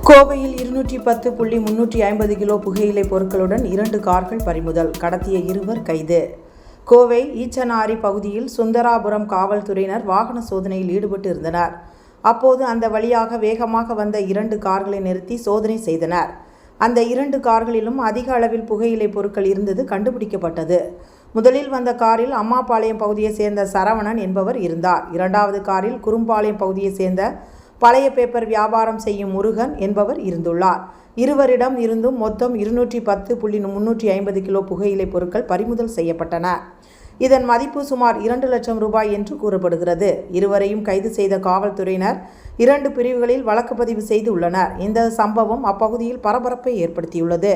கோவையில் 210.350 கிலோ புகையிலை பொருட்களுடன் 2 கார்கள் பறிமுதல். கடத்திய 2 கைது. கோவை ஈச்சனாரி பகுதியில் சுந்தராபுரம் காவல்துறையினர் வாகன சோதனையில் ஈடுபட்டு இருந்தனர். அப்போது அந்த வழியாக வேகமாக வந்த 2 கார்களை நிறுத்தி சோதனை செய்தனர். அந்த 2 கார்களிலும் அதிக அளவில் புகையிலை பொருட்கள் இருந்தது கண்டுபிடிக்கப்பட்டது. முதலில் வந்த காரில் அம்மாபாளையம் பகுதியை சேர்ந்த சரவணன் என்பவர் இருந்தார். 2வது காரில் குறும்பாளையம் பகுதியை சேர்ந்த பழைய பேப்பர் வியாபாரம் செய்யும் முருகன் என்பவர் இருந்துள்ளார். இருவரிடம் இருந்தும் மொத்தம் 210.350 கிலோ புகையிலை பொருட்கள் பறிமுதல் செய்யப்பட்டன. இதன் மதிப்பு சுமார் 2 லட்சம் ரூபாய் என்று கூறப்படுகிறது. இருவரையும் கைது செய்த காவல்துறையினர் 2 பிரிவுகளில் வழக்கு பதிவு செய்துள்ளனர். இந்த சம்பவம் அப்பகுதியில் பரபரப்பை ஏற்படுத்தியுள்ளது.